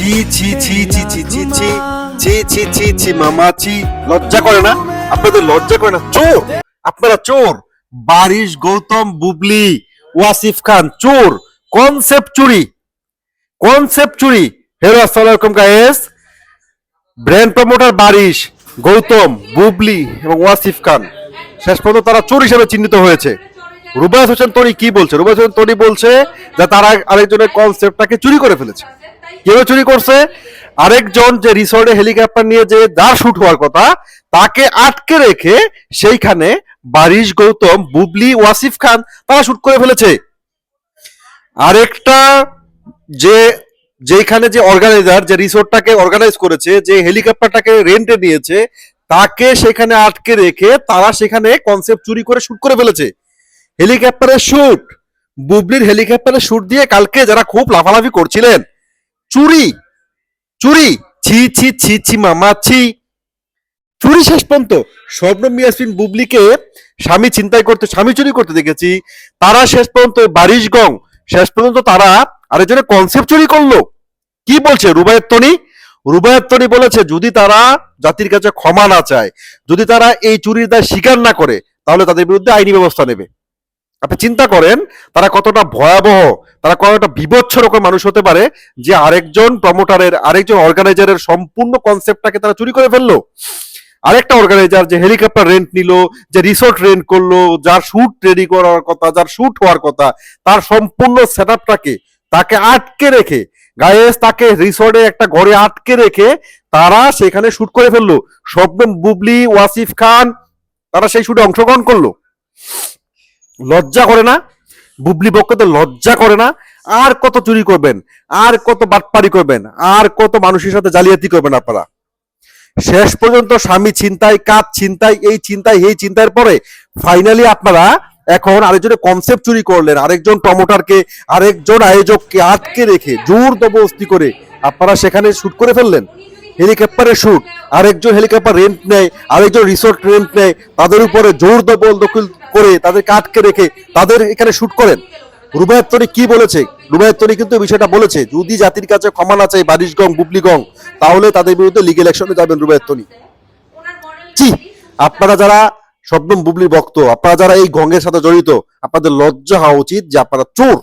ছি ছি ছি ছি ছি ছি ছি ছি ছি ছি ছি মামা ছি, লজ্জা করে না? আপনাদের লজ্জা করে না? চোর, আপনারা চোর। বারিশ, গৌতম, বুবলি, ওয়াসিফ খান চোর। কনসেপ্ট চুরি, কনসেপ্ট চুরি। হ্যালো, আসসালামু আলাইকুম guys. Brand promoter Barish, Gautam, Bubly এবং ওয়াসিফ খান শেষ পর্যন্ত তারা চোর হিসেবে চিহ্নিত হয়েছে। রুবায়েত হোসেন তনি কি বলছে? রুবায়েত হোসেন তনি বলছে যে তারা আরেকজনের কনসেপ্টটাকে চুরি করে ফেলেছে। কেউ চুরি করছে? আরেকজন যে রিসোর্টে হেলিকপ্টার নিয়ে যে যার শুট হওয়ার কথা তাকে আটকে রেখে সেইখানে বারিশ, গৌতম, বুবলি, ওয়াসিফ খান তারা শুট করে ফেলেছে। আরেকটা যে যেখানে যে অর্গানাইজার যে রিসোর্টটাকে অর্গানাইজ করেছে, যে হেলিকপ্টারটাকে রেন্টে নিয়েছে, তাকে সেখানে আটকে রেখে তারা সেখানে কনসেপ্ট চুরি করে শুট করে ফেলেছে। হেলিকপ্টারের শুট, বুবলির হেলিকপ্টারের শুট দিয়ে কালকে যারা খুব লাফালাফি করছিলেন, চুরি, চুরি, ছি ছি ছি ছি মামা ছি, চুরি। শেষ পর্যন্ত শবনম ইয়াসমিন বুবলিকে স্বামী ছিনতাই করতে, স্বামী চুরি করতে দেখেছি। তারা শেষ পর্যন্ত বারিশগং শেষ পর্যন্ত তারা আরেকজনের কনসেপ্ট চুরি করলো। কি বলছে রুবায়েত তনি? রুবায়েত তনি বলেছে যদি তারা জাতির কাছে ক্ষমা না চায়, যদি তারা এই চুরির দায় স্বীকার না করে, তাহলে তাদের বিরুদ্ধে আইনি ব্যবস্থা নেবে। আপনি চিন্তা করেন তারা কতটা ভয়াবহ, তারা কতটা বিভৎস রকম মানুষ হতে পারে যে আরেকজন প্রমোটারের, আরেকজন অর্গানাইজারের সম্পূর্ণ কনসেপ্টটাকে তারা চুরি করে ফেললো। আরেকটা অর্গানাইজার যে হেলিকপ্টার রেন্ট নিল, যে রিসোর্ট রেন্ট করলো, যার শুট রেডি করার কথা, যার শুট হওয়ার কথা, তার সম্পূর্ণ সেটআপটাকে তাকে আটকে রেখে, গায়েস তাকে রিসোর্টে একটা ঘরে আটকে রেখে তারা সেখানে শুট করে ফেললো। শবনম, বুবলি, ওয়াসিফ খান তারা সেই শুটে অংশগ্রহণ করলো। লজ্জা করে না? বুবলি পক্ষে লজ্জা করে না? আর কত চুরি করবেন, আর কত বাটপারি করবেন, আর কত মানুষের সাথে জালিয়াতি করবেন আপনারা? শেষ পর্যন্ত স্বামী ছিনতাই, কাজ ছিনতাই, এই ছিনতাই, এই চিন্তার পরে ফাইনালি আপনারা এখন আরেকজনের কনসেপ্ট চুরি করলেন। আরেকজন প্রমোটারকে, আরেকজন আয়োজককে আটকে রেখে জোর জবরদস্তি করে আপনারা সেখানে শুট করে ফেললেন। হেলিকপ্টারের শুট, আরেকজন হেলিকপ্টার রেন্ট নেয়, আরেকজন রিসোর্ট রেন্ট নেয়, তাদের উপরে জোর দখল করে তাদেরকে আটকে রেখে তাদের এখানে শুট করেন। রুবায়েত তনি কি বলেছে? রুবায়েত তনি কিন্তু বিষয়টা বলেছে যদি জাতির কাছে ক্ষমা না চাই বারিশগং, বুবলিগং, তাহলে তাদের বিরুদ্ধে লিগ্যাল অ্যাকশনে যাবেন রুবায়েত তনি। জি, আপনারা যারা শবনম বুবলির ভক্ত, আপনারা যারা এই গঙ্গের সাথে জড়িত, আপনাদের লজ্জা হওয়া উচিত যে আপনারা চোর।